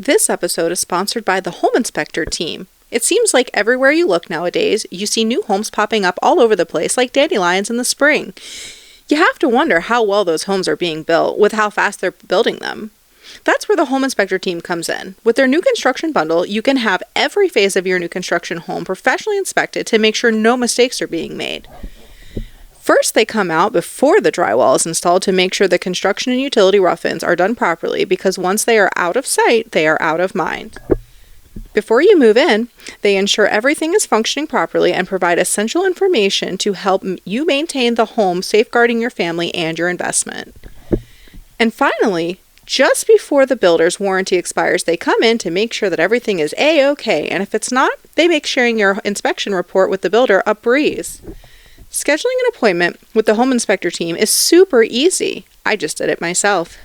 This episode is sponsored by the Home Inspector team. It seems like everywhere you look nowadays, you see new homes popping up all over the place like dandelions in the spring. You have to wonder how well those homes are being built with how fast they're building them. That's where the Home Inspector team comes in. With their new construction bundle, you can have every phase of your new construction home professionally inspected to make sure no mistakes are being made. First, they come out before the drywall is installed to make sure the construction and utility rough-ins are done properly, because once they are out of sight, they are out of mind. Before you move in, they ensure everything is functioning properly and provide essential information to help you maintain the home, safeguarding your family and your investment. And finally, just before the builder's warranty expires, they come in to make sure that everything is A-OK, and if it's not, they make sharing your inspection report with the builder a breeze. Scheduling an appointment with the Home Inspector team is super easy. I just did it myself.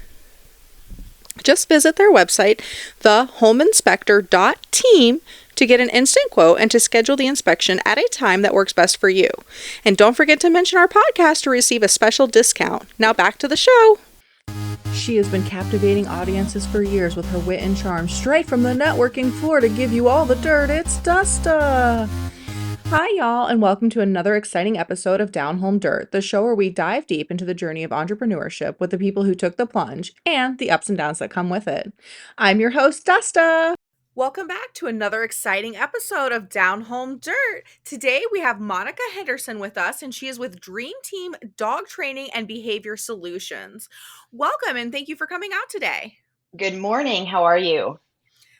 Just visit their website, thehomeinspector.team, to get an instant quote and to schedule the inspection at a time that works best for you. And don't forget to mention our podcast to receive a special discount. Now back to the show. She has been captivating audiences for years with her wit and charm, straight from the networking floor to give you all the dirt. It's Dusta. Hi, y'all, and welcome to another exciting episode of Down Home Dirt, the show where we dive deep into the journey of entrepreneurship with the people who took the plunge and the ups and downs that come with it. I'm your host, Dusta. Welcome back to another exciting episode of Down Home Dirt. Today we have Monica Henderson with us, and she is with Dream Team Dog Training and Behavior Solutions. Welcome, and thank you for coming out today. Good morning. How are you?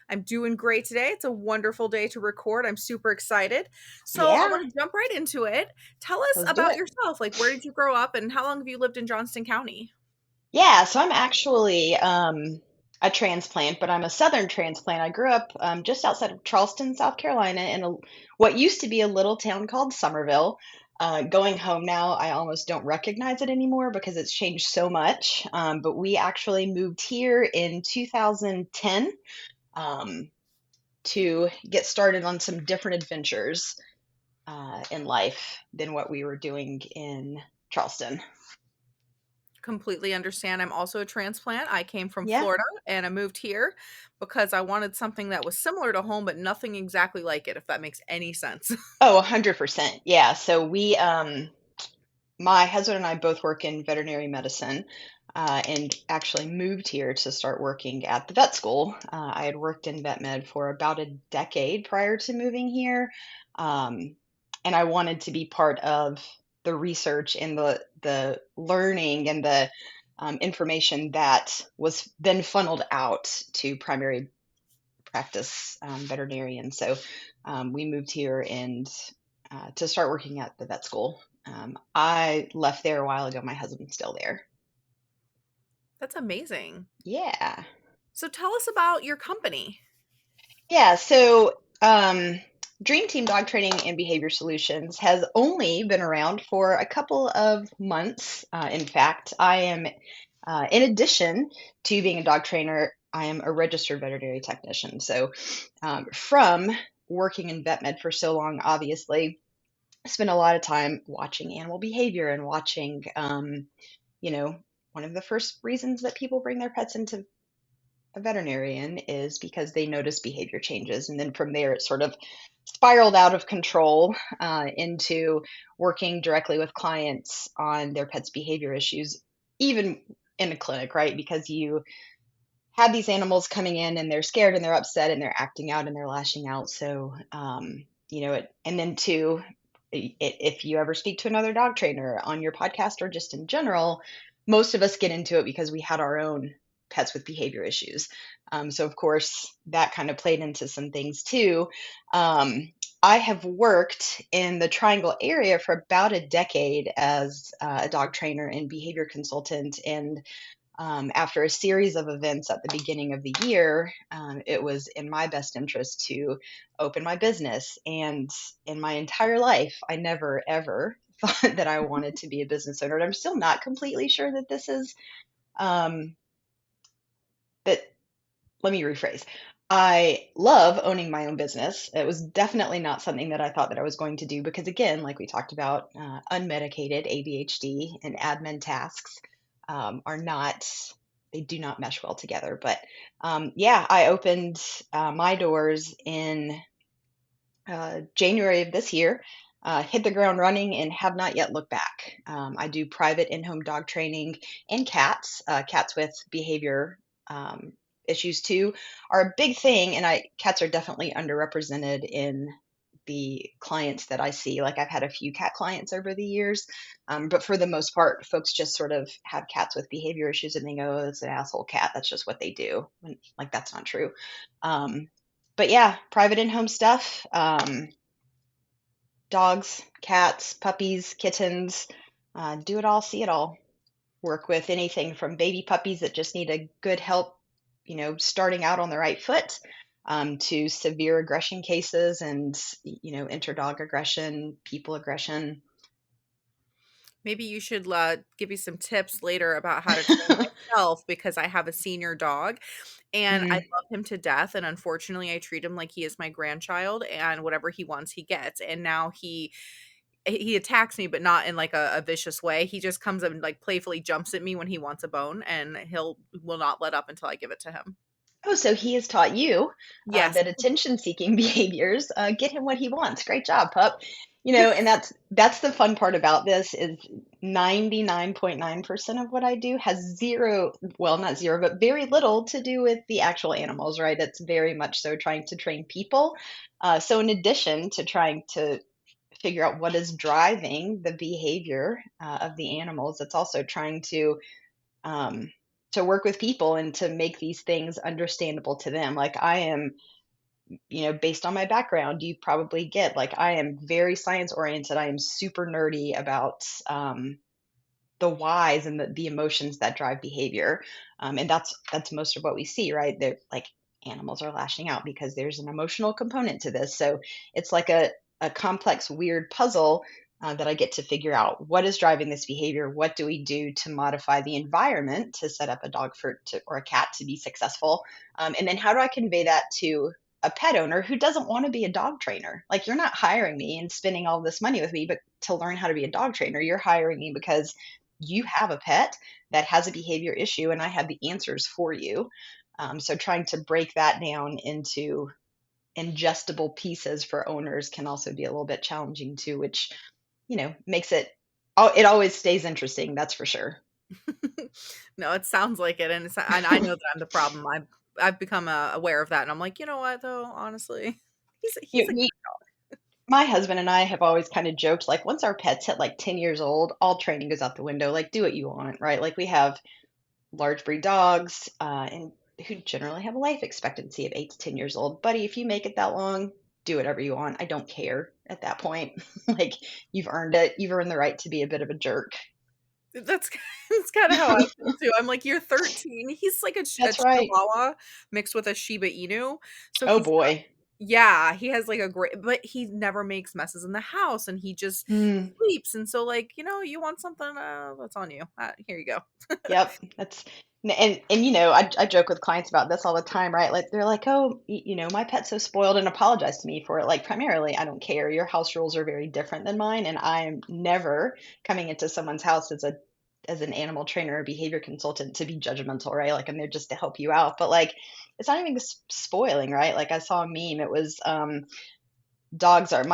I'm doing great today. It's a wonderful day to record. I'm super excited. So I want to jump right into it. Tell us about yourself. Like, where did you grow up and how long have you lived in Johnston County? Yeah, so I'm actually a transplant, but I'm a Southern transplant. I grew up just outside of Charleston, South Carolina, in what used to be a little town called Somerville. Going home now, I almost don't recognize it anymore because it's changed so much. But we actually moved here in 2010 to get started on some different adventures in life than what we were doing in Charleston. Completely understand. I'm also a transplant. I came from Florida and I moved here because I wanted something that was similar to home, but nothing exactly like it, if that makes any sense. Oh, 100%. Yeah. So my husband and I both work in veterinary medicine, and actually moved here to start working at the vet school. I had worked in vet med for about a decade prior to moving here. And I wanted to be part of the research and the learning and the information that was then funneled out to primary practice veterinarians. So we moved here and to start working at the vet school. I left there a while ago. My husband's still there. That's amazing. Yeah. So tell us about your company. Yeah. So Dream Team Dog Training and Behavior Solutions has only been around for a couple of months. In fact, I am, in addition to being a dog trainer, I am a registered veterinary technician. So from working in vet med for so long, obviously, I spent a lot of time watching animal behavior and watching, one of the first reasons that people bring their pets into a veterinarian is because they notice behavior changes. And then from there, it sort of spiraled out of control into working directly with clients on their pets' behavior issues, even in a clinic, right? Because you have these animals coming in and they're scared and they're upset and they're acting out and they're lashing out. So, and then too, if you ever speak to another dog trainer on your podcast or just in general, most of us get into it because we had our own pets with behavior issues. So of course that kind of played into some things too. I have worked in the Triangle area for about a decade as a dog trainer and behavior consultant. And after a series of events at the beginning of the year, it was in my best interest to open my business. And in my entire life, I never, ever thought that I wanted to be a business owner. And I'm still not completely sure that this is, let me rephrase. I love owning my own business. It was definitely not something that I thought that I was going to do because, again, like we talked about, unmedicated ADHD and admin tasks are not, they do not mesh well together. But yeah, I opened my doors in January of this year, hit the ground running and have not yet looked back. I do private in-home dog training and cats. Cats with behavior um, issues too are a big thing, and I cats are definitely underrepresented in the clients that I see. Like I've had a few cat clients over the years, but for the most part, folks just sort of have cats with behavior issues and they go, "Oh, it's an asshole cat. That's just what they do." And, like that's not true. Um, but yeah, private in-home stuff. Dogs, cats, puppies, kittens, do it all, see it all. Work with anything from baby puppies that just need a good help, starting out on the right foot, to severe aggression cases and, interdog aggression, people aggression. Maybe you should give me some tips later about how to train myself because I have a senior dog and I Mm. love him to death. And unfortunately, I treat him like he is my grandchild and whatever he wants, he gets. And now he attacks me, but not in like a vicious way. He just comes and like playfully jumps at me when he wants a bone and he'll will not let up until I give it to him. Oh, so he has taught you Yes. that attention-seeking behaviors get him what he wants. Great job, pup. And that's the fun part about this is 99.9% of what I do has zero, well, not zero, but very little to do with the actual animals, right? It's very much so trying to train people. So in addition to trying to figure out what is driving the behavior of the animals, it's also trying um, to work with people and to make these things understandable to them. Like I am, based on my background, you probably get like I am very science oriented. I am super nerdy about the whys and the emotions that drive behavior, and that's most of what we see, right? They're like animals are lashing out because there's an emotional component to this. So it's like a complex, weird puzzle that I get to figure out what is driving this behavior. What do we do to modify the environment to set up a dog or a cat to be successful? And then how do I convey that to a pet owner who doesn't want to be a dog trainer? Like you're not hiring me and spending all this money with me, but to learn how to be a dog trainer, you're hiring me because you have a pet that has a behavior issue and I have the answers for you. So trying to break that down into ingestible pieces for owners can also be a little bit challenging too, which, makes it, oh, it always stays interesting. That's for sure. No, it sounds like it, and I know that I'm the problem. I've become aware of that, and I'm like, you know what though, honestly, he's You, a we, my husband and I have always kind of joked, like once our pets hit like 10 years old, all training goes out the window. Like do what you want, right? Like we have large breed dogs, and who generally have a life expectancy of 8 to 10 years old. Buddy, if you make it that long, do whatever you want. I don't care at that point. Like you've earned it. You've earned the right to be a bit of a jerk. that's that's kind of how I feel too. I'm like, you're 13. He's like a That's right. Chihuahua mixed with a Shiba Inu, so Oh he's boy. yeah, he has like a great, but he never makes messes in the house, and he just Mm, sleeps. And so, like, you want something, that's on you. Here you go. yep. And I joke with clients about this all the time, right? Like they're like, oh, my pet's so spoiled and apologize to me for it. Like primarily, I don't care. Your house rules are very different than mine, and I'm never coming into someone's house as an animal trainer or behavior consultant to be judgmental, right? Like I'm there just to help you out. But like it's not even spoiling, right? Like I saw a meme. It was my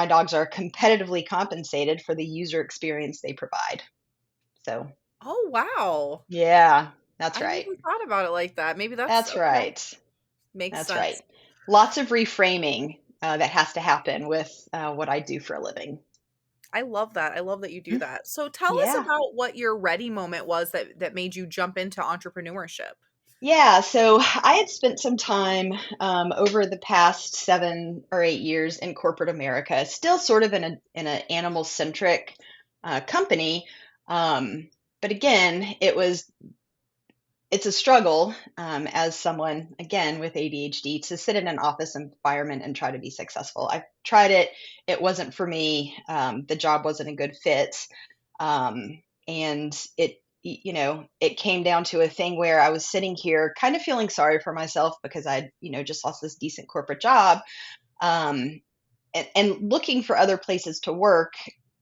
dogs are competitively compensated for the user experience they provide. So Oh wow, yeah, that's I right. never thought about it like that. Maybe that's That's okay. right. Makes That's right. sense. Lots of reframing that has to happen with what I do for a living. I love that. I love that you do Mm, that. So tell us yeah. about what your ready moment was that made you jump into entrepreneurship. Yeah, so I had spent some time over the past 7 or 8 years in corporate America, still sort of in an animal centric company, um, but again, it's a struggle as someone again with ADHD to sit in an office environment and try to be successful. I tried it; it wasn't for me. The job wasn't a good fit, and it came down to a thing where I was sitting here kind of feeling sorry for myself because I'd just lost this decent corporate job, um, and looking for other places to work.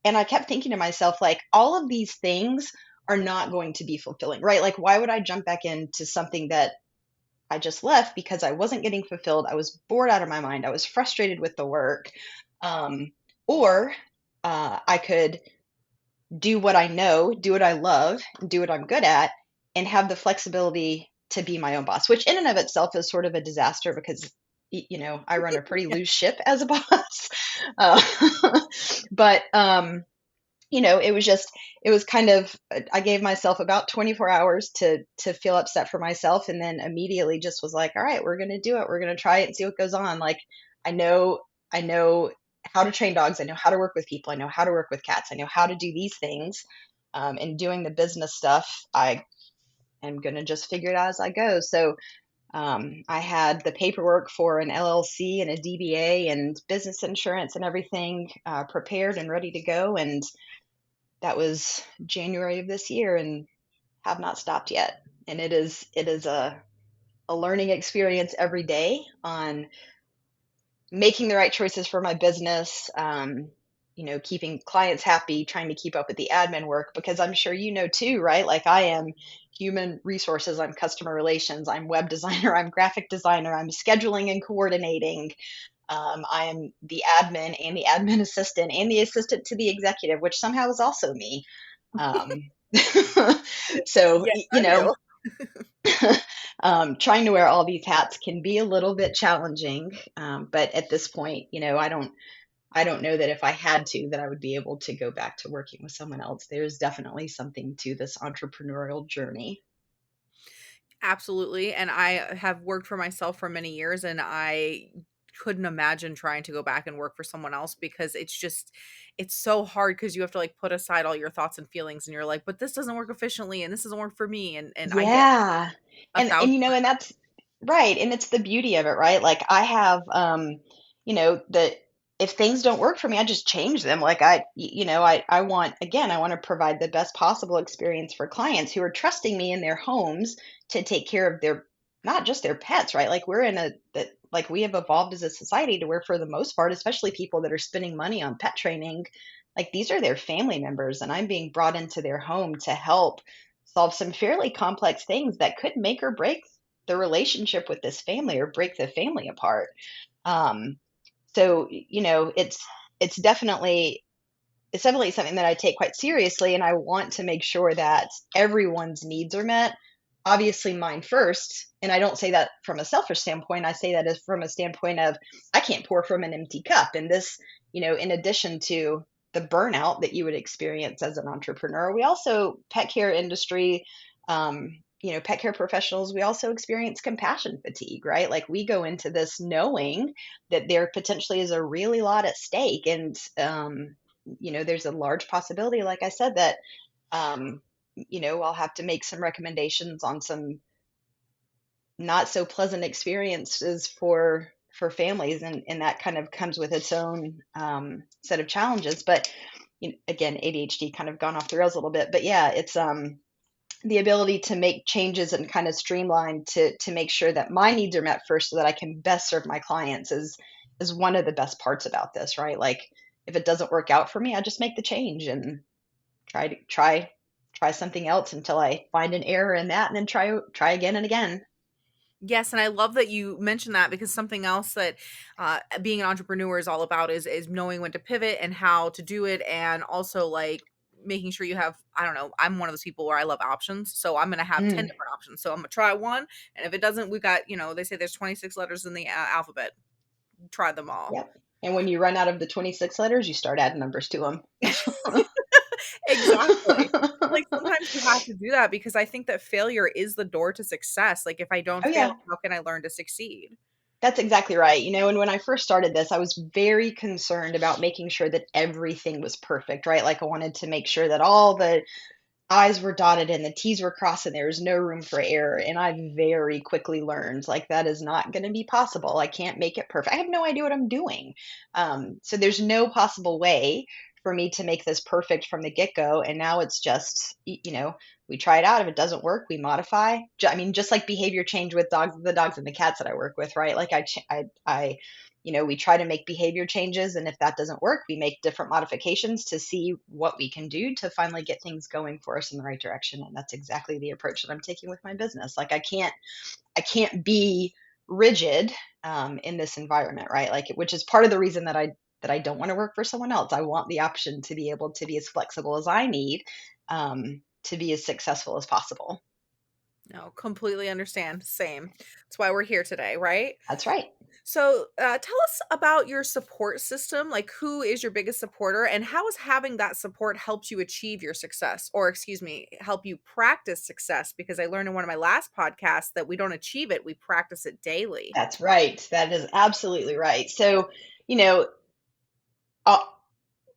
And I kept thinking to myself, like, all of these things are not going to be fulfilling, right? Like, why would I jump back into something that I just left because I wasn't getting fulfilled? I was bored out of my mind. I was frustrated with the work. Um, or I could do what I know, do what I love, do what I'm good at, and have the flexibility to be my own boss, which in and of itself is sort of a disaster because, I run a pretty loose ship as a boss. Uh, but, it was kind of, I gave myself about 24 hours to feel upset for myself, and then immediately just was like, all right, we're going to do it. We're going to try it and see what goes on. Like, I know, I know how to train dogs. I know how to work with people. I know how to work with cats. I know how to do these things. And doing the business stuff, I am going to just figure it out as I go. So I had the paperwork for an LLC and a DBA and business insurance and everything prepared and ready to go. And that was January of this year, and have not stopped yet. And it is a learning experience every day on making the right choices for my business, keeping clients happy, trying to keep up with the admin work, because I'm sure you know too, right? Like, I am human resources, I'm customer relations, I'm web designer, I'm graphic designer, I'm scheduling and coordinating. I am the admin and the admin assistant and the assistant to the executive, which somehow is also me. Um, so, Yes, I do. trying to wear all these hats can be a little bit challenging. But at this point, I don't know that if I had to, that I would be able to go back to working with someone else. There's definitely something to this entrepreneurial journey. Absolutely, and I have worked for myself for many years, and I couldn't imagine trying to go back and work for someone else because it's so hard because you have to, like, put aside all your thoughts and feelings, and you're like, "But this doesn't work efficiently, and this doesn't work for me," and I get Yeah. And 1,000%. that's right. And it's the beauty of it, right? Like, I have, that if things don't work for me, I just change them. Like, I want, again, I want to provide the best possible experience for clients who are trusting me in their homes to take care of their, not just their pets, right? Like, like, we have evolved as a society to where, for the most part, especially people that are spending money on pet training, like, these are their family members, and I'm being brought into their home to help solve some fairly complex things that could make or break the relationship with this family or break the family apart. Um, so it's definitely it's definitely something that I take quite seriously, and I want to make sure that everyone's needs are met. Obviously, mine first, and I don't say that from a selfish standpoint. I say that as from a standpoint of, I can't pour from an empty cup. And this, in addition to the burnout that you would experience as an entrepreneur, we also, pet care industry, pet care professionals, we also experience compassion fatigue, right? Like, we go into this knowing that there potentially is a really lot at stake, and there's a large possibility, like I said, that um, I'll have to make some recommendations on some not so pleasant experiences for families, and that kind of comes with its own set of challenges. But again, ADHD kind of gone off the rails a little bit, but yeah, it's the ability to make changes and kind of streamline to make sure that my needs are met first, so that I can best serve my clients, is one of the best parts about this, right? Like, if it doesn't work out for me, I just make the change and try something else until I find an error in that, and then try again and again. Yes, and I love that you mentioned that because something else that being an entrepreneur is all about is knowing when to pivot and how to do it, and also like making sure you have. I don't know. I'm one of those people where I love options, so I'm gonna have 10 Mm, different options. So I'm gonna try one, and if it doesn't, we've got they say there's 26 letters in the alphabet. Try them all. yep. And when you run out of the 26 letters, you start adding numbers to them. Exactly. Like sometimes you have to do that because I think that failure is the door to success. Like if I don't Oh fail, yeah, how can I learn to succeed? that's exactly right. And when I first started this, I was very concerned about making sure that everything was perfect, right? Like, I wanted to make sure that all the I's were dotted and the T's were crossed and there was no room for error. And I very quickly learned, like, that is not going to be possible. I can't make it perfect. I have no idea what I'm doing. So there's no possible way for me to make this perfect from the get go. And now it's just, we try it out. If it doesn't work, we modify. I mean, just like behavior change with dogs, the dogs and the cats that I work with, right? Like, we try to make behavior changes. And if that doesn't work, we make different modifications to see what we can do to finally get things going for us in the right direction. And that's exactly the approach that I'm taking with my business. Like I can't be rigid in this environment, right? Like, which is part of the reason that I don't want to work for someone else. I want the option to be able to be as flexible as I need to be as successful as possible. No, completely understand. Same. That's why we're here today, right? That's right. So, tell us about your support system. Like, who is your biggest supporter, and how has having that support helped you achieve your success, or excuse me, help you practice success? Because I learned in one of my last podcasts that we don't achieve it, we practice it daily. That's right. That is absolutely right. So, you know, uh,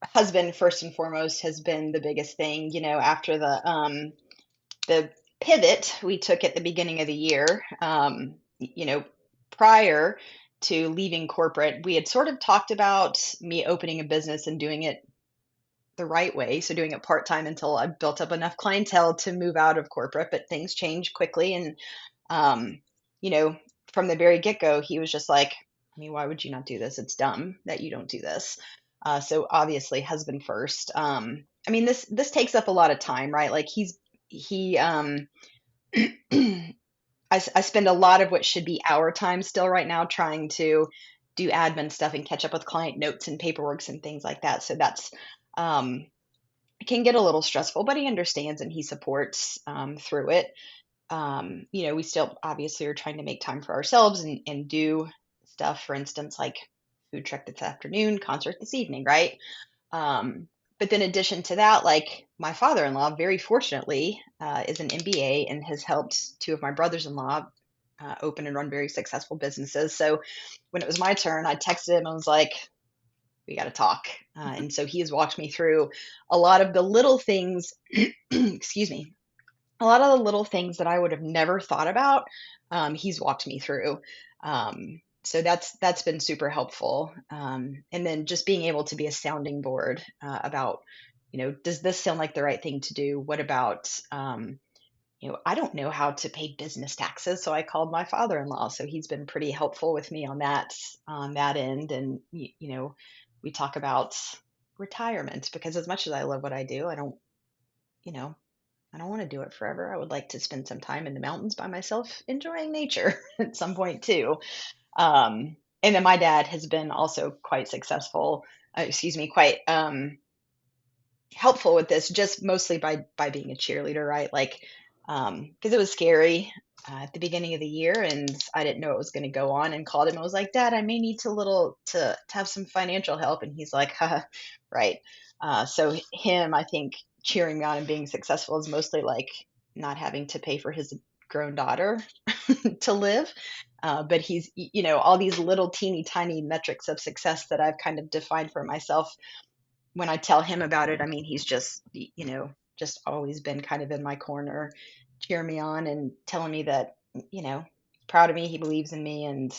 husband first and foremost has been the biggest thing. After the pivot we took at the beginning of the year, prior to leaving corporate, we had sort of talked about me opening a business and doing it the right way. So doing it part time until I built up enough clientele to move out of corporate. But things changed quickly, and um, you know, from the very get go, he was just like, I mean, why would you not do this? It's dumb that you don't do this. So obviously, husband first. I mean, this takes up a lot of time, right? Like he I spend a lot of what should be our time still right now trying to do admin stuff and catch up with client notes and paperwork and things like that. So that's um, it can get a little stressful, but he understands and he supports through it. We still obviously are trying to make time for ourselves and do stuff, for instance, like food truck this afternoon, concert this evening, right? Um, but then in addition to that, like my father-in-law, very fortunately, is an MBA and has helped two of my brothers-in-law open and run very successful businesses. So when it was my turn, I texted him and was like, we got to talk. And so he has walked me through a lot of the little things, excuse me, a lot of the little things that I would have never thought about. He's walked me through. So that's been super helpful. And then just being able to be a sounding board about, does this sound like the right thing to do? What about, I don't know how to pay business taxes, so I called my father-in-law. So he's been pretty helpful with me on that end. And we talk about retirement because as much as I love what I do, you know, I don't want to do it forever. I would like to spend some time in the mountains by myself, enjoying nature at some point too. And then my dad has been also quite successful, quite helpful with this, just mostly by being a cheerleader, right? Like, because it was scary at the beginning of the year, and I didn't know it was going to go on, and called him and was like, "Dad, I may need to have some financial help," and he's like, "Haha, right." So him, I think, cheering me on and being successful is mostly like not having to pay for his grown daughter to live. But he's, all these little teeny tiny metrics of success that I've kind of defined for myself. When I tell him about it, I mean, he's just always been kind of in my corner, cheering me on and telling me that, proud of me, he believes in me, and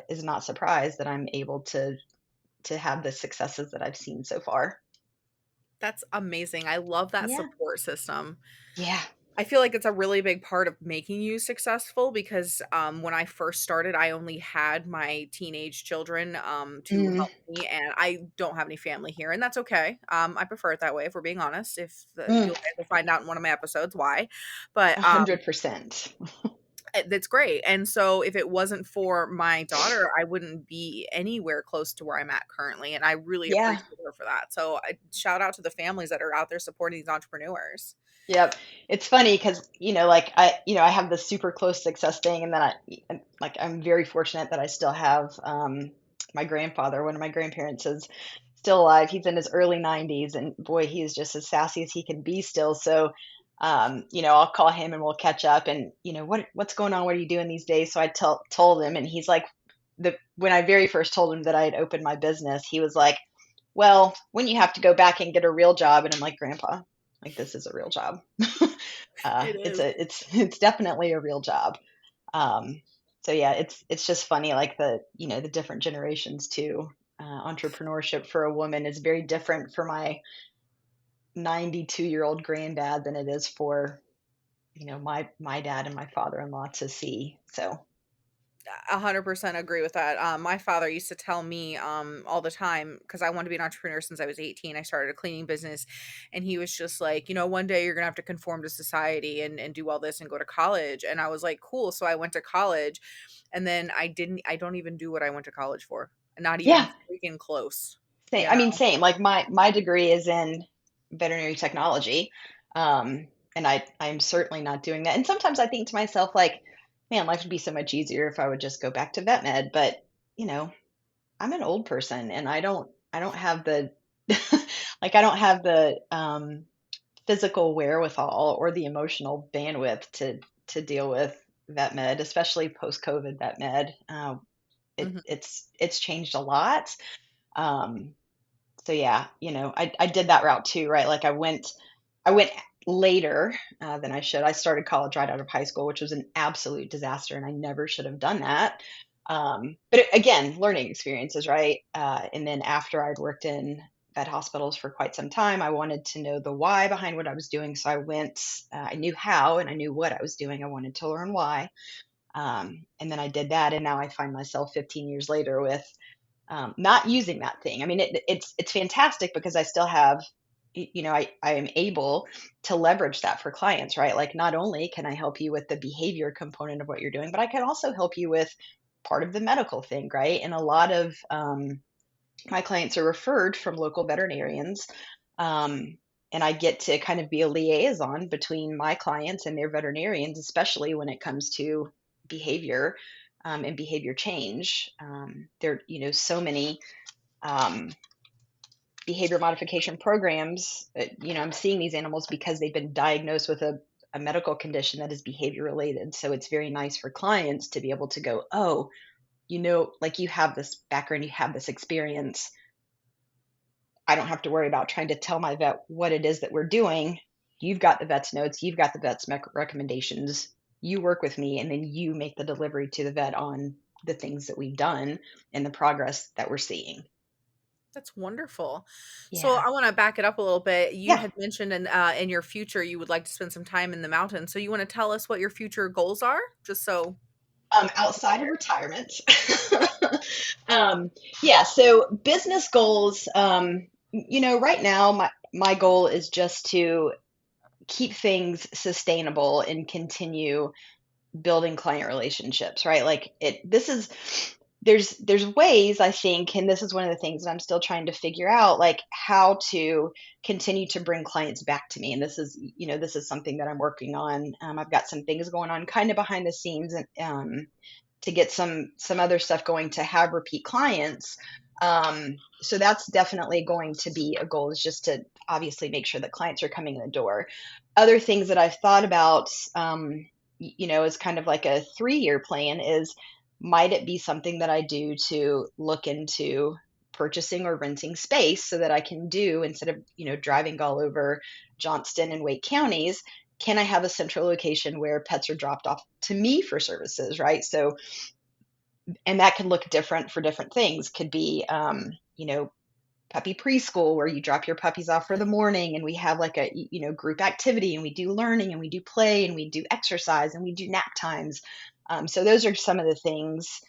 is not surprised that I'm able to have the successes that I've seen so far. That's amazing. I love that Yeah. support system. Yeah. I feel like it's a really big part of making you successful because when I first started, I only had my teenage children to Mm, help me, and I don't have any family here, and that's okay. I prefer it that way, if we're being honest. If mm, you'll guys will find out in one of my episodes why, but 100%. that's great. And so, if it wasn't for my daughter, I wouldn't be anywhere close to where I'm at currently, and I really Yeah. appreciate her for that. So, shout out to the families that are out there supporting these entrepreneurs. Yep. It's funny because, like I have this super close success thing, and then I'm very fortunate that I still have my grandfather. One of my grandparents is still alive. He's in his early 90s, and boy, he is just as sassy as he can be still. So, I'll call him and we'll catch up, and what's going on? What are you doing these days? So I told him, and he's like, when I very first told him that I had opened my business, he was like, well, when you have to go back and get a real job, and I'm like, Grandpa, like this is a real job. It It's is. it's definitely a real job. Um, so yeah, it's just funny, like the different generations too. Entrepreneurship for a woman is very different for my 92-year-old granddad than it is for my dad and my father-in-law to see. So 100% agree with that. My father used to tell me all the time, because I wanted to be an entrepreneur since I was 18. I started a cleaning business, and he was just like, one day you're gonna have to conform to society and do all this and go to college. And I was like, cool. So I went to college, and then I don't even do what I went to college for. Not even Yeah, freaking close. same. You I mean, know? same. Like my degree is in veterinary technology, and I'm certainly not doing that. And sometimes I think to myself, like, man, life would be so much easier if I would just go back to vet med. But you know, I'm an old person, and I don't have the like I don't have the physical wherewithal or the emotional bandwidth to deal with vet med, especially post COVID vet med. It's changed a lot. Um, so yeah, I did that route too, right? Like I went later than I should. I started college right out of high school, which was an absolute disaster, and I never should have done that. But again, learning experiences, right? And then after I'd worked in vet hospitals for quite some time, I wanted to know the why behind what I was doing. So I went. I knew how, and I knew what I was doing. I wanted to learn why, and then I did that, and now I find myself 15 years later with not using that thing. I mean, it's fantastic because I still have, I am able to leverage that for clients, right? Like not only can I help you with the behavior component of what you're doing, but I can also help you with part of the medical thing, right? And a lot of my clients are referred from local veterinarians. Um, and I get to kind of be a liaison between my clients and their veterinarians, especially when it comes to behavior and behavior change. There, so many um, behavior modification programs. I'm seeing these animals because they've been diagnosed with a medical condition that is behavior related. So it's very nice for clients to be able to go, oh, like you have this background, you have this experience. I don't have to worry about trying to tell my vet what it is that we're doing. You've got the vet's notes, you've got the vet's recommendations. You work with me, and then you make the delivery to the vet on the things that we've done and the progress that we're seeing. That's wonderful. So Yeah. I want to back it up a little bit. You Yeah. had mentioned in your future you would like to spend some time in the mountains. So you want to tell us what your future goals are, just so Outside of retirement, um, yeah. So business goals. Right now my goal is just to keep things sustainable and continue building client relationships, right? Like there's ways I think, and this is one of the things that I'm still trying to figure out, like how to continue to bring clients back to me. And this is something that I'm working on. I've got some things going on kind of behind the scenes, and to get some other stuff going to have repeat clients. So that's definitely going to be a goal, is just to obviously make sure that clients are coming in the door. Other things that I've thought about, as kind of like a 3-year plan is, might it be something that I do to look into purchasing or renting space so that I can do, instead of, driving all over Johnston and Wake counties, can I have a central location where pets are dropped off to me for services, right? So, and that can look different for different things. Could be, puppy preschool where you drop your puppies off for the morning, and we have like a, group activity, and we do learning, and we do play, and we do exercise, and we do nap times. So those are some of the things.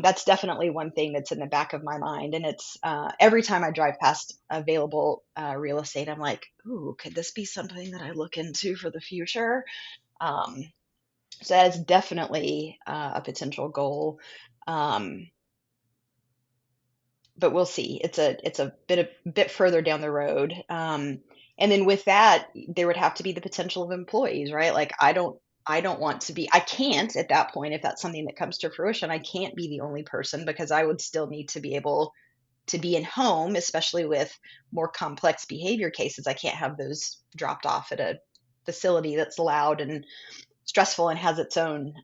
That's definitely one thing that's in the back of my mind. And it's every time I drive past available real estate, I'm like, ooh, could this be something that I look into for the future? Um, so that is definitely a potential goal. Um, but we'll see. It's a bit further down the road. And then with that, there would have to be the potential of employees, right? Like I don't want to be. I can't at that point, if that's something that comes to fruition. I can't be the only person, because I would still need to be able to be in home, especially with more complex behavior cases. I can't have those dropped off at a facility that's loud and stressful and has its own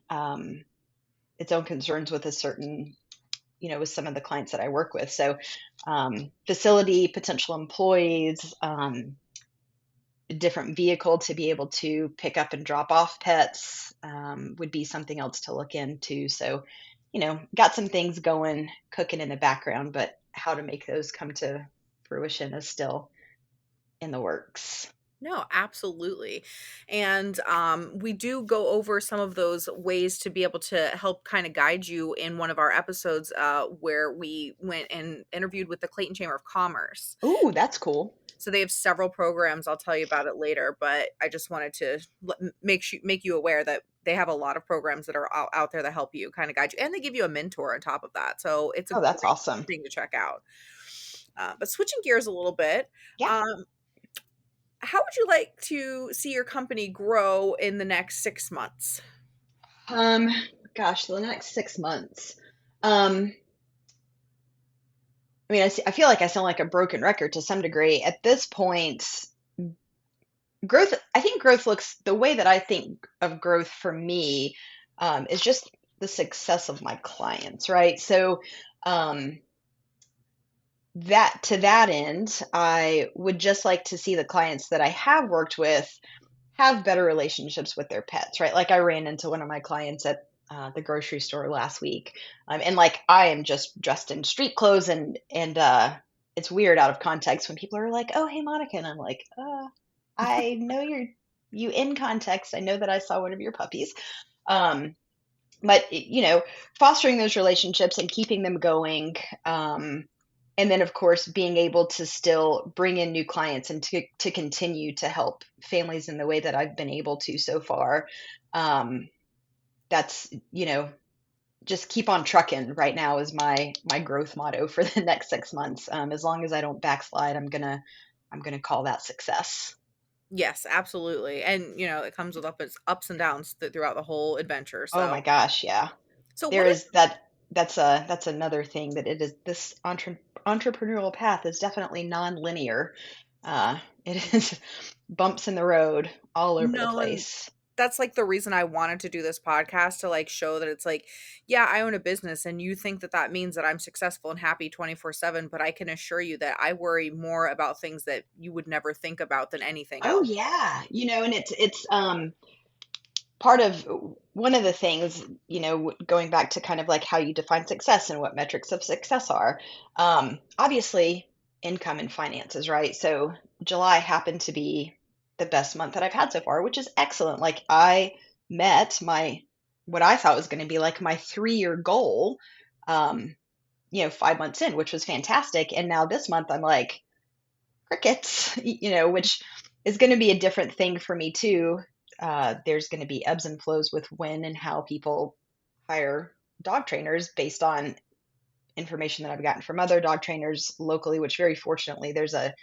concerns with a certain, with some of the clients that I work with. So, facility, potential employees, different vehicle to be able to pick up and drop off pets, would be something else to look into. So, got some things going, cooking in the background, but how to make those come to fruition is still in the works. No, absolutely. And we do go over some of those ways to be able to help kind of guide you in one of our episodes where we went and interviewed with the Clayton Chamber of Commerce. Ooh, that's cool. So they have several programs. I'll tell you about it later, but I just wanted to make you aware that they have a lot of programs that are out there that help you kind of guide you, and they give you a mentor on top of that. So it's a Oh, that's great awesome. thing to check out. But switching gears a little bit, Yeah. um, how would you like to see your company grow in the next 6 months? Um, Gosh, the next 6 months. Um, I mean, I feel like I sound like a broken record to some degree. At this point, I think growth looks the way that I think of growth for me, is just the success of my clients, right? So, um, that to that end, I would just like to see the clients that I have worked with have better relationships with their pets, right? Like I ran into one of my clients at the grocery store last week, and like I am just dressed in street clothes, and it's weird out of context when people are like, "Oh, hey, Monica," and I'm like, I know you in context. I know that I saw one of your puppies." Um, but fostering those relationships and keeping them going, and then of course being able to still bring in new clients and to continue to help families in the way that I've been able to so far. um, that's just keep on trucking right now is my growth motto for the next 6 months. As long as I don't backslide, I'm gonna call that success. Yes, absolutely. And it comes with ups and downs throughout the whole adventure. Oh my So, gosh, yeah. so There what is is that's another thing that it is. This entrepreneurial path is definitely non-linear. It is bumps in the road all over the no, and place. that's like the reason I wanted to do this podcast to like show that it's like, yeah, I own a business and you think that that means that I'm successful and happy 24/7, but I can assure you that I worry more about things that you would never think about than anything Oh else. yeah, and it's part of one of the things, going back to kind of like how you define success and what metrics of success are. Obviously, income and finances, right? So July happened to be the best month that I've had so far, which is excellent. Like I met my what I thought was going to be like my 3-year goal, 5 months in, which was fantastic. And now this month I'm like crickets, which is going to be a different thing for me too. There's going to be ebbs and flows with when and how people hire dog trainers based on information that I've gotten from other dog trainers locally, which very fortunately there's a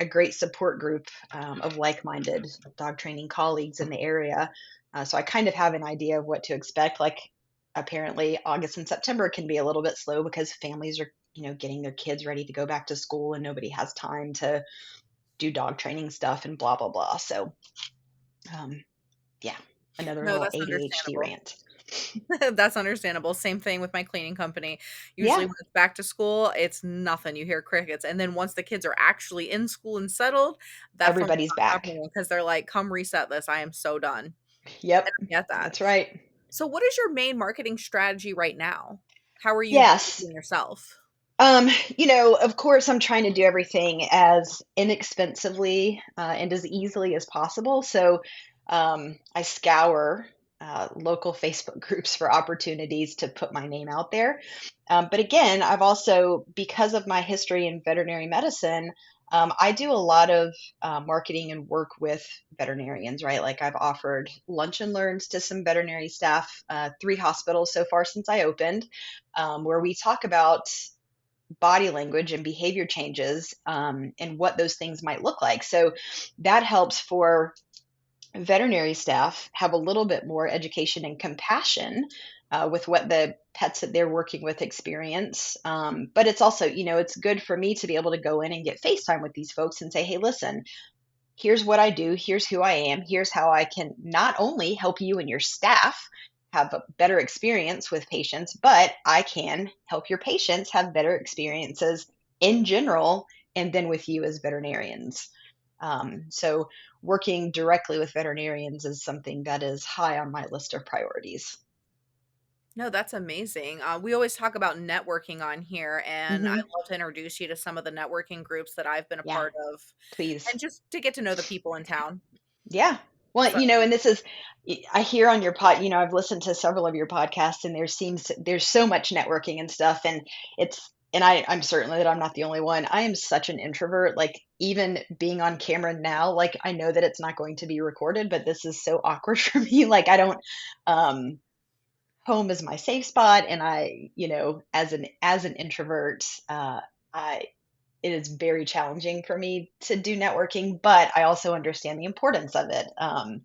great support group, of like-minded dog training colleagues in the area. So I kind of have an idea of what to expect. Like apparently August and September can be a little bit slow because families are, getting their kids ready to go back to school and nobody has time to do dog training stuff and blah blah blah. So um, yeah, another No, little that's ADHD understandable. rant. That's understandable. Same thing with my cleaning company. Usually Yeah, when it's back to school, it's nothing. You hear crickets. And then once the kids are actually in school and settled, that's when we everybody's start back. talking because they're like, come reset this. I am so done. And Yep, I get that. that's right. So what is your main marketing strategy right now? How are you Yes. marketing yourself? Of course, I'm trying to do everything as inexpensively, and as easily as possible. So I scour local Facebook groups for opportunities to put my name out there. But again, I've also, because of my history in veterinary medicine, I do a lot of marketing and work with veterinarians, right? Like I've offered lunch and learns to some veterinary staff, 3 hospitals so far since I opened, where we talk about body language and behavior changes, and what those things might look like. So that helps for veterinary staff have a little bit more education and compassion with what the pets that they're working with experience. But it's also, it's good for me to be able to go in and get FaceTime with these folks and say, hey, listen, here's what I do, here's who I am, here's how I can not only help you and your staff have a better experience with patients, but I can help your patients have better experiences in general and then with you as veterinarians. So, working directly with veterinarians is something that is high on my list of priorities. No, that's amazing. We always talk about networking on here, and Hmm. I'd love to introduce you to some of the networking groups that I've been a Yeah, part of, please. and just to get to know the people in town. Yeah. Well, So, and this is, I hear on your I've listened to several of your podcasts, and there's so much networking and stuff. And I'm certainly that I'm not the only one. I am such an introvert. Like, even being on camera now, like, I know that it's not going to be recorded, but this is so awkward for me. Like, I don't, um, home is my safe spot. And as an introvert, I, it is very challenging for me to do networking, but I also understand the importance of it, and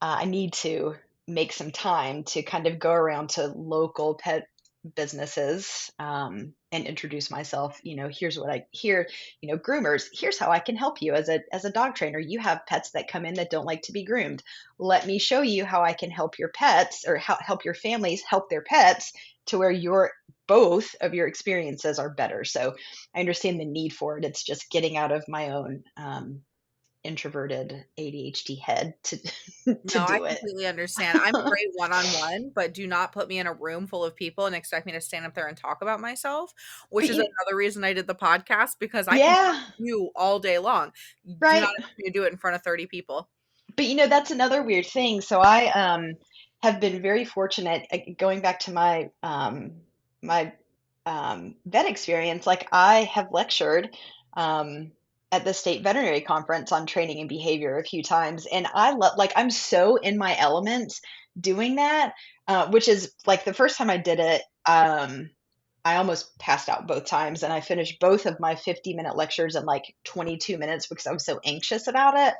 I need to make some time to kind of go around to local pet businesses, and introduce myself. Here's what I hear. Groomers. Here's how I can help you as a dog trainer. You have pets that come in that don't like to be groomed. Let me show you how I can help your pets, or help your families help their pets, to where your both of your experiences are better. So I understand the need for it. It's just getting out of my own, introverted ADHD head to to no, I do it. completely understand. I'm great one-on-one, but do not put me in a room full of people and expect me to stand up there and talk about myself, which But is another reason I did the podcast because I can talk yeah, to you all day long. Do not right. expect me to do it in front of 30 people. But that's another weird thing. So I, have been very fortunate, going back to my vet experience. Like, I have lectured, um, at the state veterinary conference on training and behavior a few times, and I love, like, I'm so in my element doing that, which is like the first time I did it. I almost passed out both times, and I finished both of my 50-minute lectures in like 22 minutes because I was so anxious about it.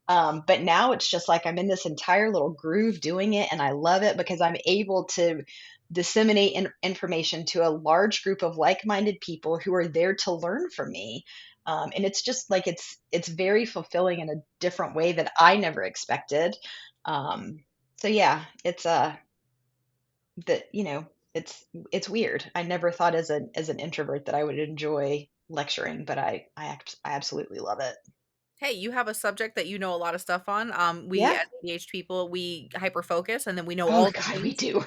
But now it's just like I'm in this entire little groove doing it, and I love it because I'm able to disseminate information to a large group of like-minded people who are there to learn from me. And it's just like it's very fulfilling in a different way that I never expected. So yeah, it's that it's weird. I never thought as an introvert that I would enjoy lecturing, but I absolutely love it. Hey, you have a subject that you know a lot of stuff on. We Yeah. as ADHD people, we hyper focus and then we know Oh all the God, we things. do.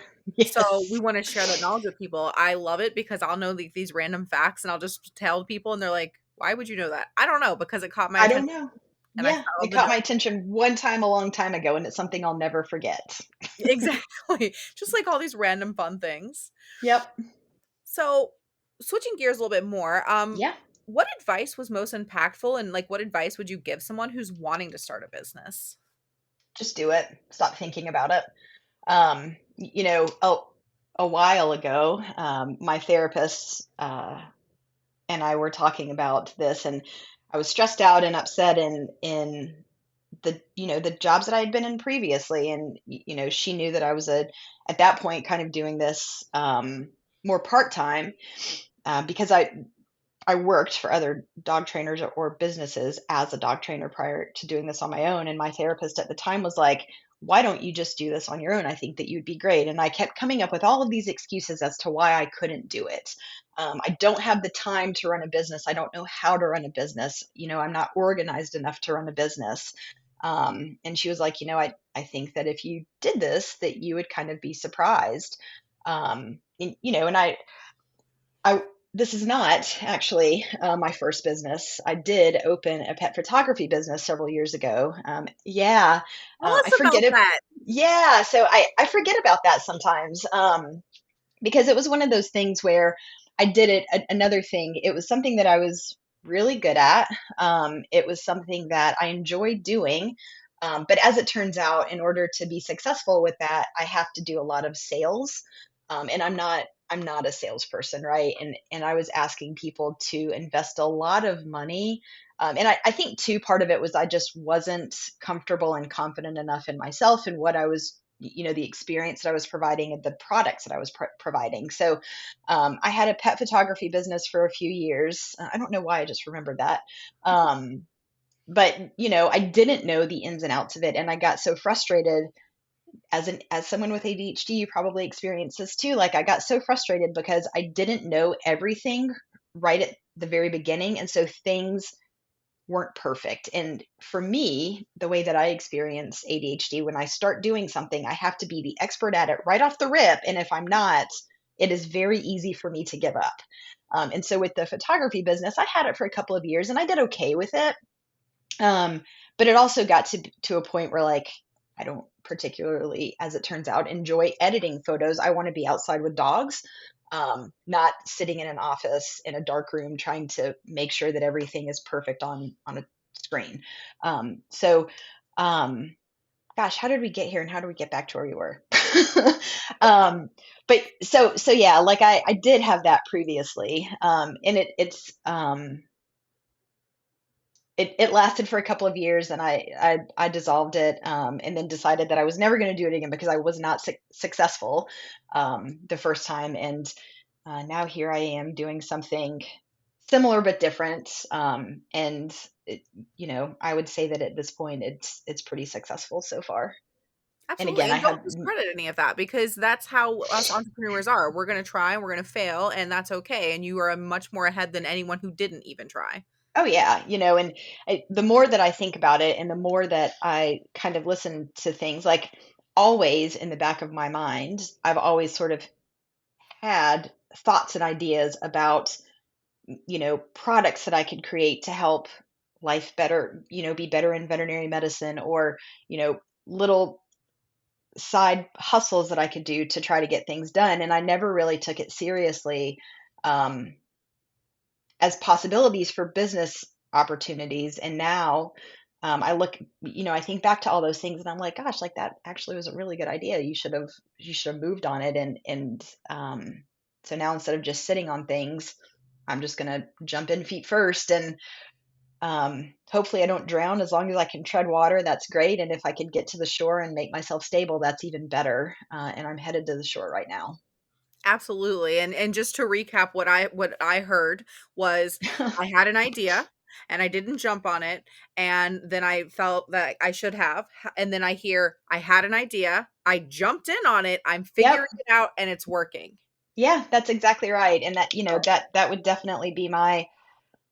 So we Yes. want to share that knowledge with people. I love it because I'll know these random facts and I'll just tell people and they're like, "Why would you know that?" I don't know because it caught my I don't attention know. and I Yeah, it followed the caught my joke. attention one time a long time ago, and it's something I'll never forget. Exactly. Just like all these random fun things. Yep. So, switching gears a little bit more, Yeah. what advice was most impactful and like what advice would you give someone who's wanting to start a business? Just do it. Stop thinking about it. A while ago, my therapist, and I were talking about this, and I was stressed out and upset in the jobs that I had been in previously. And she knew that I was at that point kind of doing this, more part-time, because I worked for other dog trainers or businesses as a dog trainer prior to doing this on my own. And my therapist at the time was like, "Why don't you just do this on your own? I think that you'd be great." And I kept coming up with all of these excuses as to why I couldn't do it. I don't have the time to run a business. I don't know how to run a business. I'm not organized enough to run a business. And she was like, I think that if you did this, that you would kind of be surprised. And I this is not actually, my first business. I did open a pet photography business several years ago. Yeah, Tell I us forget about it. that. Yeah, so I forget about that sometimes, because it was one of those things where I did it. Another thing, it was something that I was really good at. It was something that I enjoyed doing. But as it turns out, in order to be successful with that, I have to do a lot of sales. And I'm not a salesperson, right? And I was asking people to invest a lot of money. And I think too, part of it was I just wasn't comfortable and confident enough in myself and what I was, the experience that I was providing and the products that I was providing. So, I had a pet photography business for a few years. I don't know why I just remembered that. But I didn't know the ins and outs of it, and I got so frustrated. As someone with ADHD, you probably experience this too. Like, I got so frustrated because I didn't know everything right at the very beginning, and so things weren't perfect. And for me, the way that I experience ADHD, when I start doing something, I have to be the expert at it right off the rip. And if I'm not, it is very easy for me to give up. And so with the photography business, I had it for a couple of years and I did okay with it. Um, but it also got to a point where like I don't particularly, as it turns out, enjoy editing photos. I want to be outside with dogs, not sitting in an office in a dark room trying to make sure that everything is perfect on a screen. So, gosh, how did we get here, and how do we get back to where we were? But so yeah, like I did have that previously, and it lasted for a couple of years, and I dissolved it, and then decided that I was never going to do it again because I was not successful the first time. And now here I am doing something similar but different. And I would say that at this point it's pretty successful so far. And Absolutely. again, I And have don't discredit any of that because that's how us entrepreneurs are. We're going to try and we're going to fail, and that's okay. And you are much more ahead than anyone who didn't even try. Oh yeah, and the more that I think about it, and the more that I kind of listen to things, like always in the back of my mind, I've always sort of had thoughts and ideas about, products that I could create to help life better, be better in veterinary medicine, or, little side hustles that I could do to try to get things done. And I never really took it seriously. Um, as possibilities for business opportunities. And now I look, I think back to all those things and I'm like, gosh, like that actually was a really good idea. You should have moved on it. And so now instead of just sitting on things, I'm just going to jump in feet first. And hopefully I don't drown. As long as I can tread water, that's great. And if I could get to the shore and make myself stable, that's even better. And I'm headed to the shore right now. Absolutely. And just to recap what I heard was I had an idea and I didn't jump on it, and then I felt that I should have, and then I hear I had an idea, I jumped in on it, I'm Yep. figuring it out and it's working. Yeah, that's exactly right. And that, that would definitely be my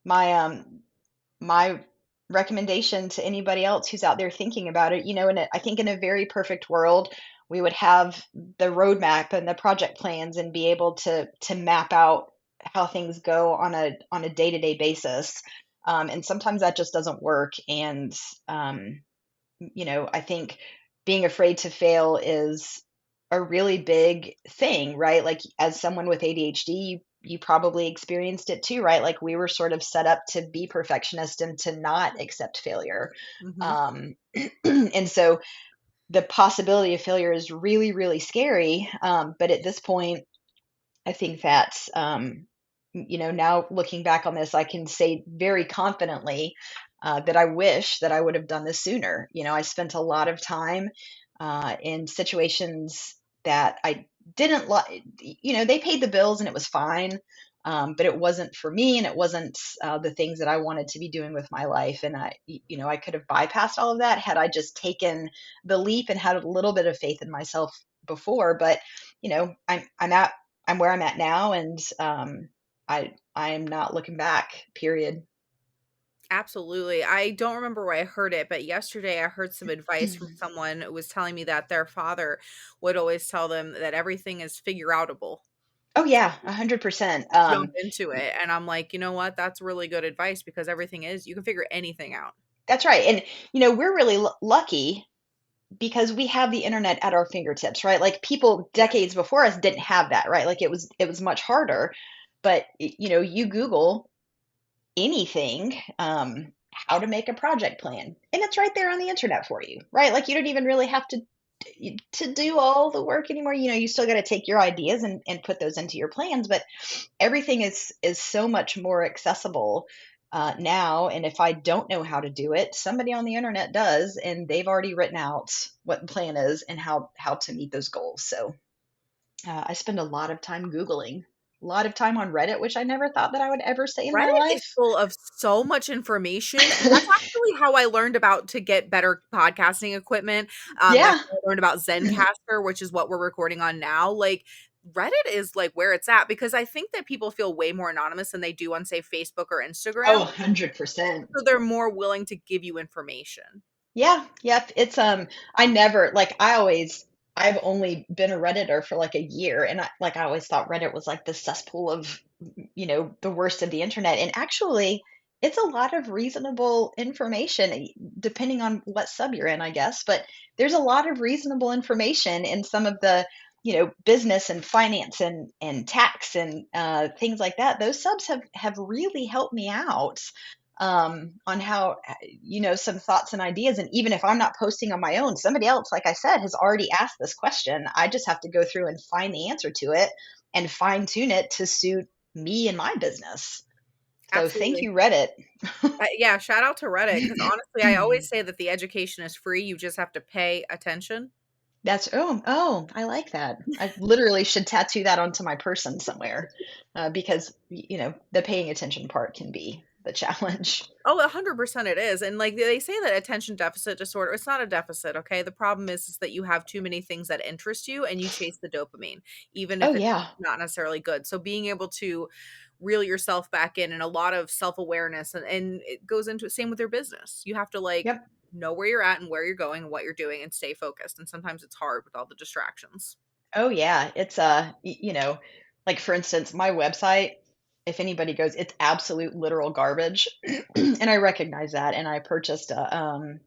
my recommendation to anybody else who's out there thinking about it. I think in a very perfect world, we would have the roadmap and the project plans and be able to map out how things go on a day-to-day basis. And sometimes that just doesn't work. And I think being afraid to fail is a really big thing, right? Like as someone with ADHD, you probably experienced it too, right? Like we were sort of set up to be perfectionist and to not accept failure. Mhm. Um, and so the possibility of failure is really, really scary. But at this point, I think that, now looking back on this, I can say very confidently that I wish that I would have done this sooner. I spent a lot of time in situations that I didn't like. They paid the bills and it was fine. But it wasn't for me, and it wasn't the things that I wanted to be doing with my life. And I could have bypassed all of that had I just taken the leap and had a little bit of faith in myself before. But I'm where I'm at now, and I am not looking back. Period. Absolutely. I don't remember where I heard it, but yesterday I heard some advice from someone who was telling me that their father would always tell them that everything is figure outable. Oh yeah, 100%. Jump into it. And I'm like, you know what? That's really good advice because everything is, you can figure anything out. That's right. And we're really lucky because we have the internet at our fingertips, right? Like people Yeah. decades before us didn't have that, right? Like it was much harder. But you Google anything, how to make a project plan, and it's right there on the internet for you, right? Like you don't even really have to do all the work anymore. You still got to take your ideas and put those into your plans, but everything is so much more accessible now. And if I don't know how to do it, somebody on the internet does, and they've already written out what the plan is and how to meet those goals. So I spend a lot of time Googling, a lot of time on Reddit, which I never thought that I would ever say in my Reddit is life. full of so much information, and that's actually how I learned about to get better podcasting equipment. That's Yeah. how I learned about Zencaster, which is what we're recording on now. Like, Reddit is like where it's at because I think that people feel way more anonymous than they do on, say, Facebook or Oh, Instagram. 100%. So they're more willing to give you information. Yeah, yep. It's I never like I always I've only been a Redditor for like a year, and I always thought Reddit was like the cesspool of the worst of the internet. And actually it's a lot of reasonable information depending on what sub you're in, I guess. But there's a lot of reasonable information in some of the business and finance and tax and things like that. Those subs have really helped me out on how some thoughts and ideas. And even if I'm not posting on my own, somebody else, like I said, has already asked this question. I just have to go through and find the answer to it and fine tune it to suit me and my business. So thank Absolutely. you, Reddit. Yeah, shout out to Reddit because honestly, I always say that the education is free. You just have to pay attention. That's oh, I like that. I literally should tattoo that onto my person somewhere, because the paying attention part can be the challenge. Oh, 100% it is. And like they say that attention deficit disorder, it's not a deficit, okay? The problem is that you have too many things that interest you and you chase the dopamine, even Oh if it's yeah, not necessarily good. So being able to reel yourself back in and a lot of self-awareness and it goes into same with your business. You have to like yep. know where you're at and where you're going and what you're doing and stay focused. And sometimes it's hard with all the distractions. Oh yeah, it's like for instance, my website, if anybody goes, it's absolute literal garbage. And I recognize that. And I purchased a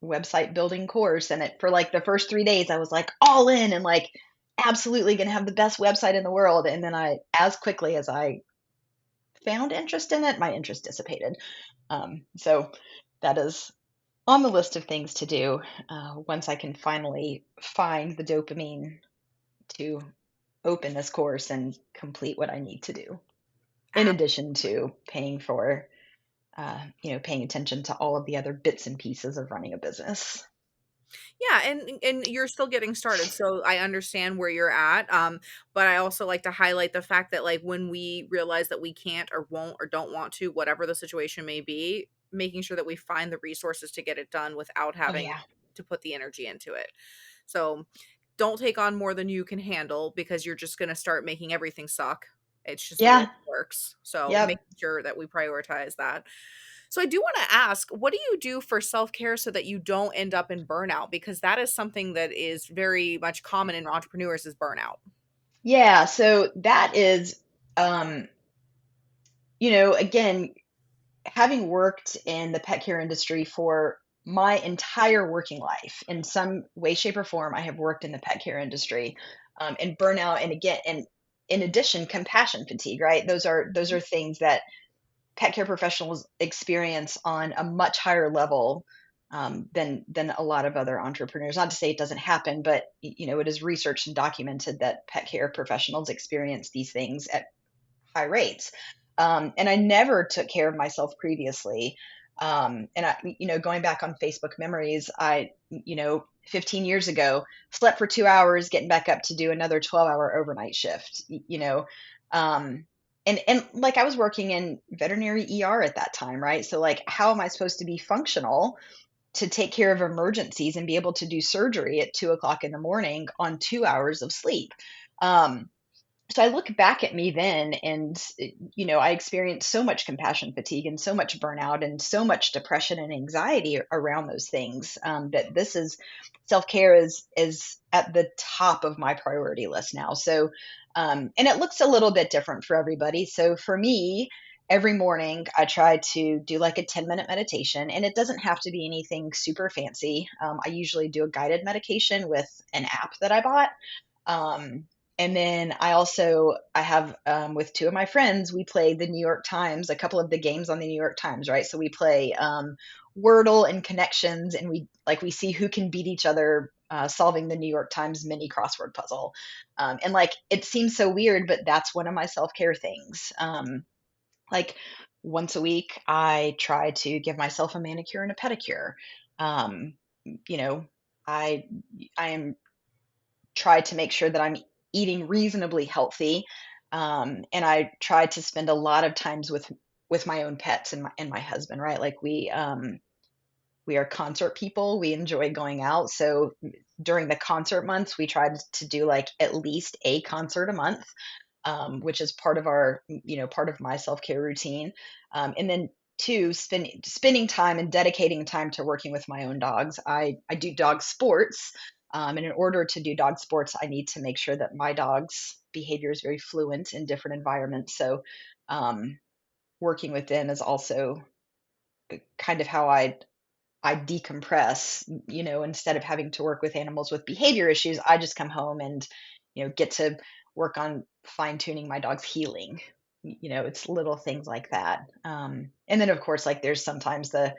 website building course, and it for like the first 3 days I was like all in and like absolutely going to have the best website in the world. And then I as quickly as I found interest in it, my interest dissipated. So that is on the list of things to do once I can finally find the dopamine to open this course and complete what I need to do, in addition to paying for, paying attention to all of the other bits and pieces of running a business. Yeah, and you're still getting started, so I understand where you're at, but I also like to highlight the fact that, like, when we realize that we can't or won't or don't want to, whatever the situation may be, making sure that we find the resources to get it done without Oh having yeah. to put the energy into it. So, don't take on more than you can handle because you're just gonna start making everything suck. It's just the way it Yeah. works. So, Yep. making sure that we prioritize that. So I do want to ask, what do you do for self-care so that you don't end up in burnout? Because that is something that is very much common in entrepreneurs is burnout. Yeah. So that is, um, again, having worked in the pet care industry for my entire working life, in some way, shape, or form, I have worked in the pet care industry, and burnout, and again, and in addition, compassion fatigue. Right? Those are things that pet care professionals experience on a much higher level than a lot of other entrepreneurs. Not to say it doesn't happen, but it is researched and documented that pet care professionals experience these things at high rates. And I never took care of myself previously. And going back on Facebook memories, 15 years ago, slept for 2 hours, getting back up to do another 12-hour overnight shift, and like I was working in veterinary ER at that time, right? So like, how am I supposed to be functional to take care of emergencies and be able to do surgery at 2 o'clock in the morning on 2 hours of sleep? Um, so I look back at me then, and I experienced so much compassion fatigue and so much burnout and so much depression and anxiety around those things, that this is self-care is at the top of my priority list now. So and it looks a little bit different for everybody. So for me, every morning I try to do like a 10-minute meditation, and it doesn't have to be anything super fancy. I usually do a guided meditation with an app that I bought. um, and then I have, with two of my friends, we play the New York Times, a couple of the games on the New York Times, right? So we play Wordle and Connections, and we see who can beat each other solving the New York Times mini crossword puzzle. And like, it seems so weird, but that's one of my self care things. Like once a week, I try to give myself a manicure and a pedicure. Um, you know, I I am try to make sure that I'm eating reasonably healthy. And I try to spend a lot of times with my own pets and my husband, right? Like we we are concert people. We enjoy going out. So during the concert months, we tried to do like at least a concert a month, which is part of our, part of my self care routine. And then two, spending time and dedicating time to working with my own dogs. I do dog sports. And in order to do dog sports, I need to make sure that my dog's behavior is very fluent in different environments. So, working with them is also kind of how I decompress, instead of having to work with animals with behavior issues, I just come home and, get to work on fine tuning my dog's healing. It's little things like that. And then of course, like there's sometimes the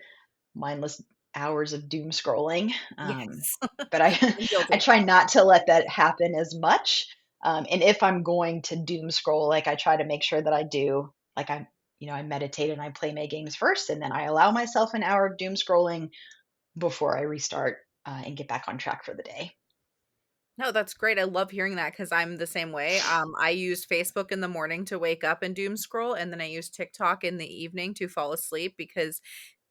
mindless hours of doom scrolling. Yes. But I, I'm I guilty. try not to let that happen as much. And if I'm going to doom scroll, like I try to make sure that I do, like I meditate and I play my games first, and then I allow myself an hour of doom scrolling before I restart and get back on track for the day. No, that's great. I love hearing that because I'm the same way. I use Facebook in the morning to wake up and doom scroll, and then I use TikTok in the evening to fall asleep because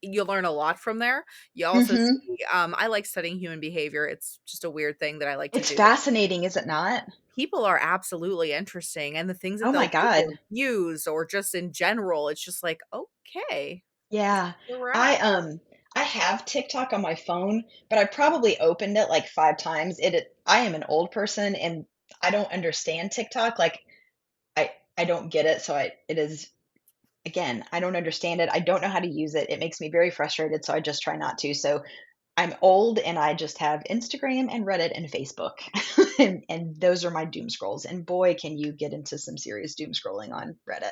you learn a lot from there. You also Hmm. see, I like studying human behavior. It's just a weird thing that I like to It's do. fascinating, is it not? People are absolutely interesting, and the things that Oh they'll my do or God. use or just in general, it's just like, okay, this is Yeah. where we're I at. um I have TikTok on my phone, but I probably opened it like 5 times. I am an old person and I don't understand TikTok. Like I don't get it. So it is, again, I don't understand it. I don't know how to use it. It makes me very frustrated, so I just try not to. So I'm old and I just have Instagram and Reddit and Facebook. And those are my doom scrolls. And boy, can you get into some serious doom scrolling on Reddit.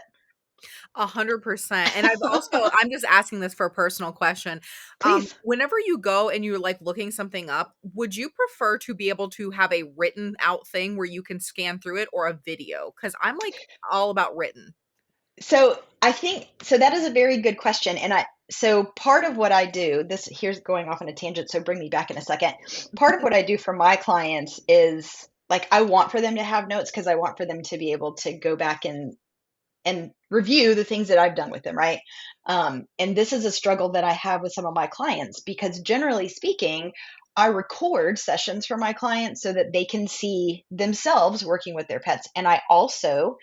100%. And I'm just asking this for a personal question. Please. Whenever you go and you're like looking something up, would you prefer to be able to have a written out thing where you can scan through it or a video? Because I'm like all about written. So I think so that is a very good question. And so part of what I do, this here's going off on a tangent, so bring me back in a second. Part of what I do for my clients is like I want for them to have notes because I want for them to be able to go back and review the things that I've done with them, right? And this is a struggle that I have with some of my clients because generally speaking, I record sessions for my clients so that they can see themselves working with their pets. And I also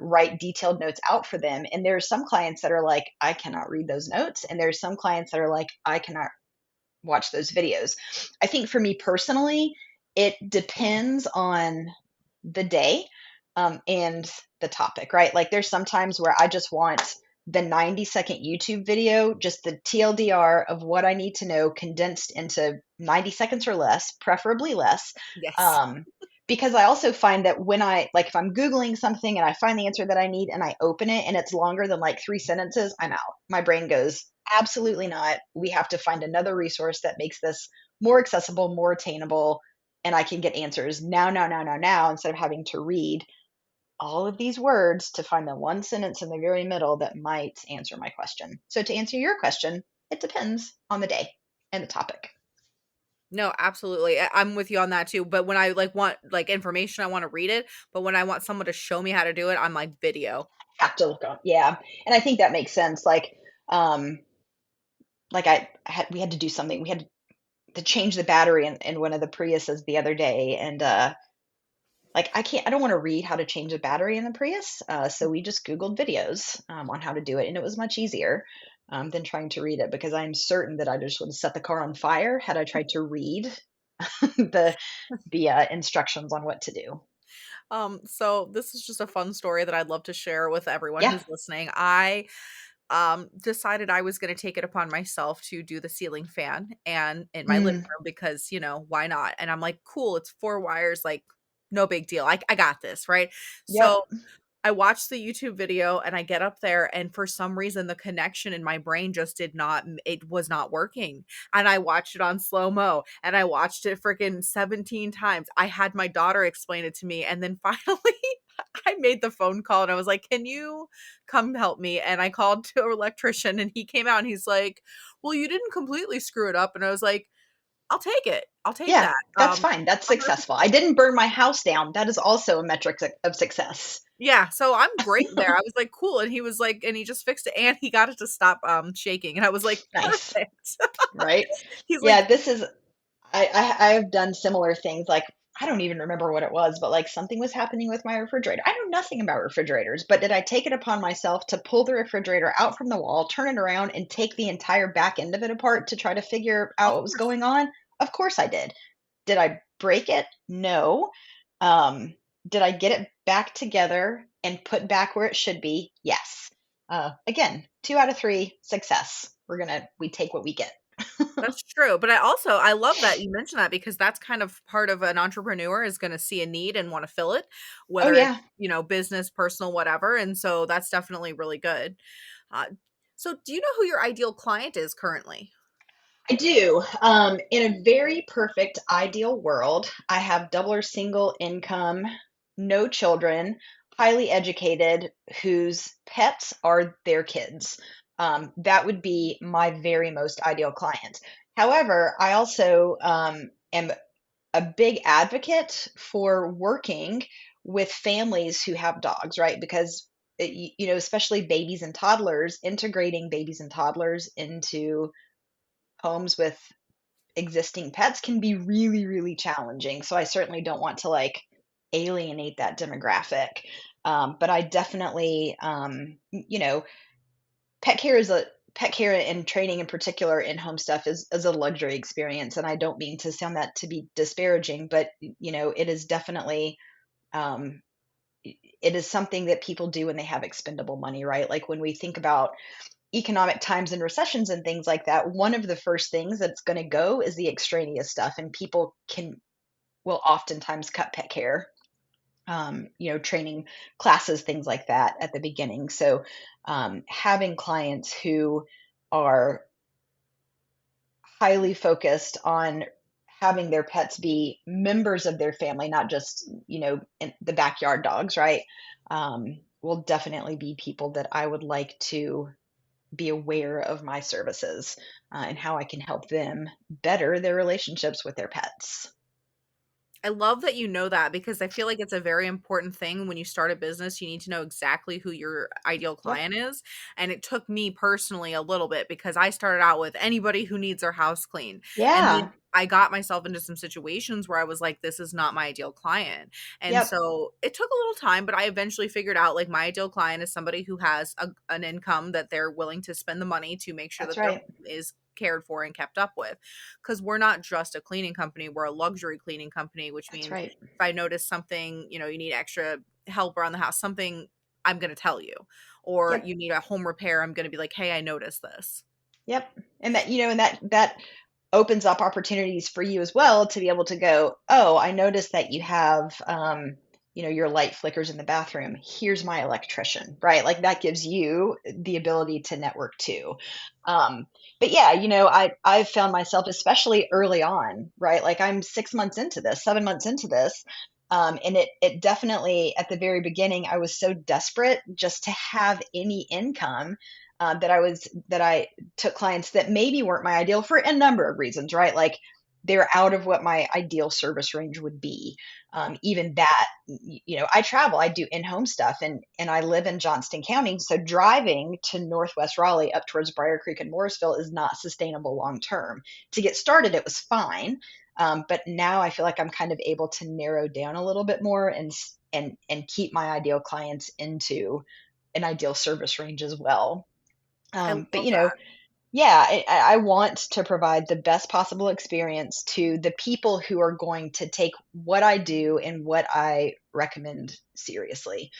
write detailed notes out for them. And there are some clients that are like, I cannot read those notes. And there's some clients that are like, I cannot watch those videos. I think for me personally, it depends on the day, and the topic, right? Like there's sometimes where I just want the 90-second YouTube video, just the TLDR of what I need to know condensed into 90 seconds or less, preferably less. Yes. Um, because I also find that when like if I'm Googling something and I find the answer that I need and I open it and it's longer than like 3 sentences, I'm out. My brain goes, absolutely not. We have to find another resource that makes this more accessible, more attainable, and I can get answers now, instead of having to read all of these words to find the one sentence in the very middle that might answer my question. So, to answer your question, it depends on the day and the topic. No, absolutely. I'm with you on that too. But when I like want like information, I want to read it. But when I want someone to show me how to do it, I'm like video. Have to look on, yeah, and I think that makes sense. Um, like we had to do something. We had to change the battery in one of the Priuses the other day, and like I don't want to read how to change a battery in the Prius, so we just Googled videos on how to do it, and it was much easier than trying to read it because I'm certain that I just would have set the car on fire had I tried to read the instructions on what to do. So this is just a fun story that I'd love to share with everyone Yeah. who's listening. I decided I was going to take it upon myself to do the ceiling fan and in my living Mm, room because, why not? And I'm like, cool, it's 4 wires, like no big deal. I got this, right? yep. So I watched the YouTube video and I get up there and for some reason the connection in my brain just it was not working. And I watched it on slow-mo and I watched it freaking 17 times. I had my daughter explain it to me and then finally I made the phone call and I was like, "Can you come help me?" And I called to an electrician and he came out and he's like, "Well, you didn't completely screw it up." And I was like, "I'll take it. I'll take Yeah, that." that's fine. That's successful. I 100%. didn't burn my house down. That is also a metric of success. Yeah, so I'm great there. I was like, "Cool," and he was like and he just fixed it, and he got it to stop, shaking, and I was like, Nice, "Perfect." right? He's like, Yeah, this is I have done similar things. Like, I don't even remember what it was, but like something was happening with my refrigerator. I know nothing about refrigerators, but did I take it upon myself to pull the refrigerator out from the wall, turn it around, and take the entire back end of it apart to try to figure out "Of what was course." going on? Of course I did. Did I break it? No. Um, did I get it back together and put back where it should be? Yes. Again, 2 out of 3 success. We take what we get. That's true, but I love that you mentioned that because that's kind of part of an entrepreneur is gonna see a need and wanna fill it, Oh whether it's, yeah. business, personal, whatever, and so that's definitely really good. Uh, so do you know who your ideal client is currently? I do. In a very perfect ideal world, I have double or single income, no children, highly educated, whose pets are their kids. That would be my very most ideal client. However, I also am a big advocate for working with families who have dogs, right? Because especially babies and toddlers, integrating babies and toddlers into homes with existing pets can be really, really challenging. So I certainly don't want to like alienate that demographic. But I definitely, pet care is a pet care and training in particular in home stuff is a luxury experience. And I don't mean to sound that to be disparaging, but it is definitely, um, it is something that people do when they have expendable money, right? Like when we think about economic times and recessions and things like that, one of the first things that's going to go is the extraneous stuff, and people can will oftentimes cut pet care, training classes, things like that at the beginning. So, having clients who are highly focused on having their pets be members of their family, not just the backyard dogs, right? Will definitely be people that I would like to be aware of my services and how I can help them better their relationships with their pets. I love that you know that because I feel like it's a very important thing when you start a business, you need to know exactly who your ideal Yep. client is, and it took me personally a little bit because I started out with anybody who needs their house cleaned, and Yeah. then I got myself into some situations where I was like, "This is not my ideal client," and Yep. so it took a little time, but I eventually figured out, like, my ideal client is somebody who has an income that they're willing to spend the money to make sure That's that their right. home is cared for and kept up with because we're not just a cleaning company, we're a luxury cleaning company, which That's means right. if I notice something, you need extra help around the house, something, I'm going to tell you. Or Yep. you need a home repair, I'm going to be like, hey, I noticed this. Yep. And that opens up opportunities for you as well to be able to go, oh, I noticed that you have, your light flickers in the bathroom. Here's my electrician, right? Like that gives you the ability to network too. Um, but yeah, I've found myself, especially early on, right? Like I'm 6 months into this, 7 months into this. And it definitely at the very beginning, I was so desperate just to have any income that I took clients that maybe weren't my ideal for a number of reasons, right? Like they're out of what my ideal service range would be. Even that, I travel, I do in-home stuff, and I live in Johnston County, so driving to Northwest Raleigh up towards Briar Creek and Morrisville is not sustainable long term. To get started, it was fine, but now I feel like I'm kind of able to narrow down a little bit more and keep my ideal clients into an ideal service range as well. I But love that. yeah, I want to provide the best possible experience to the people who are going to take what I do and what I recommend seriously.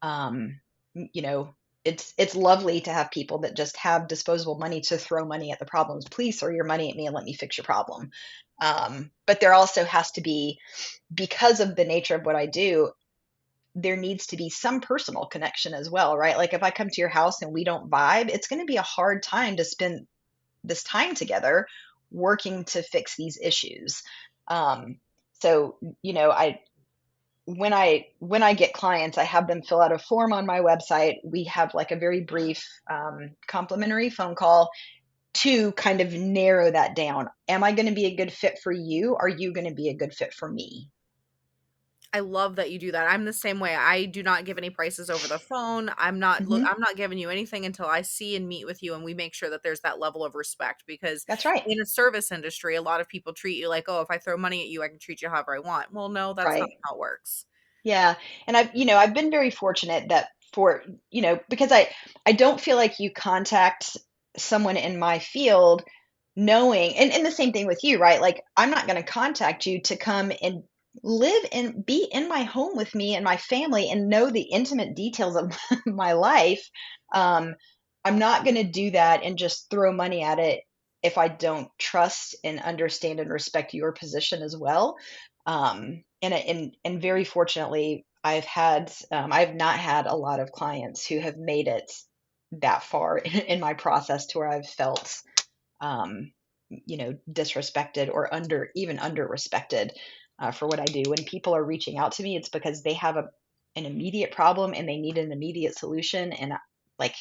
Um, you know, it's lovely to have people that just have disposable money to throw money at the problems. Please throw your money at me and let me fix your problem. But there also has to be, because of the nature of what I do, there needs to be some personal connection as well, right? Like if I come to your house and we don't vibe, it's going to be a hard time to spend this time together working to fix these issues. Um, so, I when I get clients, I have them fill out a form on my website. We have like a very brief complimentary phone call to kind of narrow that down. Am I going to be a good fit for you? Are you going to be a good fit for me? I love that you do that. I'm the same way. I do not give any prices over the phone. Hmm. I'm not giving you anything until I see and meet with you and we make sure that there's that level of respect, because That's right. in a service industry, a lot of people treat you like, "Oh, if I throw money at you, I can treat you however I want." Well, no, that's not Right. how it works. Yeah. And I've been very fortunate that because I don't feel like you contact someone in my field knowing, and the same thing with you, right? Like, I'm not going to contact you to come and live and be in my home with me and my family and know the intimate details of my life. Um, I'm not going to do that and just throw money at it if I don't trust and understand and respect your position as well. And very fortunately, I've not had a lot of clients who have made it that far in my process to where I've felt, um, disrespected or under respected for what I do. When people are reaching out to me, it's because they have an immediate problem and they need an immediate solution, and like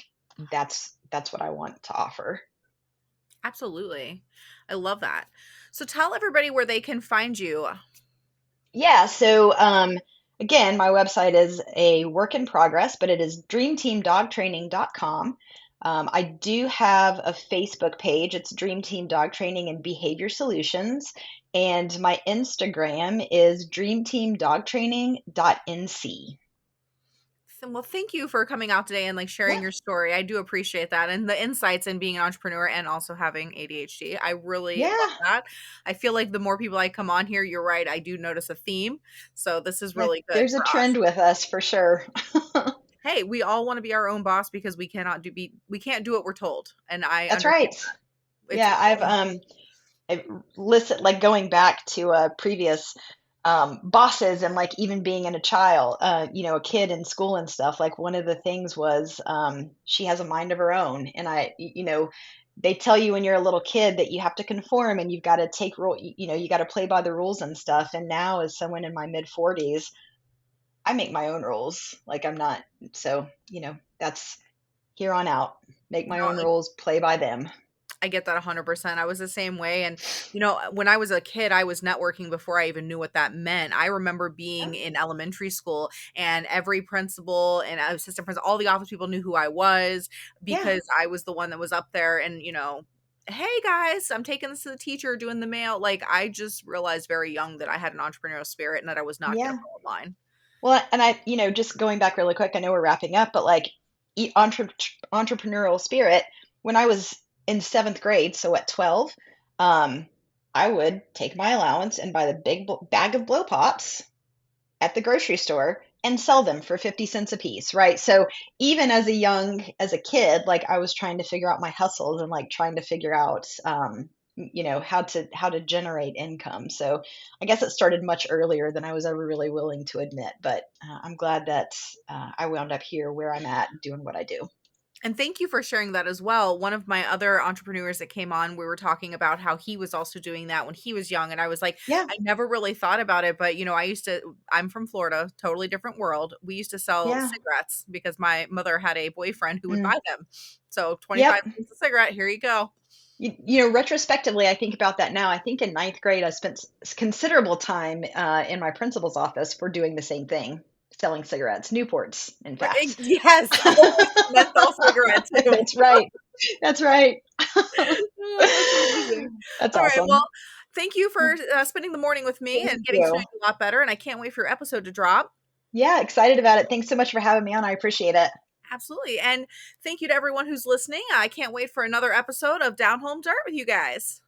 that's what I want to offer. Absolutely. I love that. So tell everybody where they can find you. Yeah, so again, my website is a work in progress, but it is dreamteamdogtraining.com. I do have a Facebook page. It's Dream Team Dog Training and Behavior Solutions. And my Instagram is dreamteamdogtraining.nc. Well, thank you for coming out today and like sharing Yeah, your story. I do appreciate that and the insights in being an entrepreneur and also having ADHD. I really love yeah, that. I feel like the more people I come on here, you're right, I do notice a theme. So this is yeah. really good There's for a us. trend with us for sure. Hey, we all want to be our own boss because we can't do what we're told. And I That's understand right. that. It's Yeah, I've listened, like going back to previous bosses, and like even being in a child, a kid in school and stuff. Like, one of the things was, she has a mind of her own, and they tell you when you're a little kid that you have to conform and you've got to take rule, you got to play by the rules and stuff. And now, as someone in my mid 40s, I make my own rules. Like, I'm not, so that's here on out. Make my no, own rules, play by them. I get that 100%. I was the same way. And, when I was a kid, I was networking before I even knew what that meant. I remember being in elementary school and every principal and assistant principal, all the office people knew who I was Yeah. because I was the one that was up there and, hey guys, I'm taking this to the teacher, doing the mail. Like, I just realized very young that I had an entrepreneurial spirit and that I was not going to Yeah. fall in line. Well, and just going back really quick, I know we're wrapping up, but like, entrepreneurial spirit, when I was in seventh grade, so at 12, um, I would take my allowance and buy the big bag of blow pops at the grocery store and sell them for 50 cents a piece, right? So even as a kid, like, I was trying to figure out my hustles and like trying to figure out, how to generate income. So I guess it started much earlier than I was ever really willing to admit, but I'm glad that I wound up here where I'm at doing what I do. And thank you for sharing that as well. One of my other entrepreneurs that came on, we were talking about how he was also doing that when he was young. And I was like, Yeah, I never really thought about it. But, I'm from Florida, totally different world. We used to sell yeah. cigarettes because my mother had a boyfriend who would Mm. buy them. So 25 Yep. cents a cigarette, here you go. Retrospectively, I think about that now. I think in ninth grade, I spent considerable time in my principal's office for doing the same thing, selling cigarettes, Newports, in fact. Yes, always menthol cigarette too. That's right. That's right. Oh, that's amazing. That's All right. Well, awesome. thank you for spending the morning with me Thank and getting to know you. you a lot better. And I can't wait for your episode to drop. Yeah, excited about it. Thanks so much for having me on. I appreciate it. Absolutely. And thank you to everyone who's listening. I can't wait for another episode of Down Home Dirt with you guys.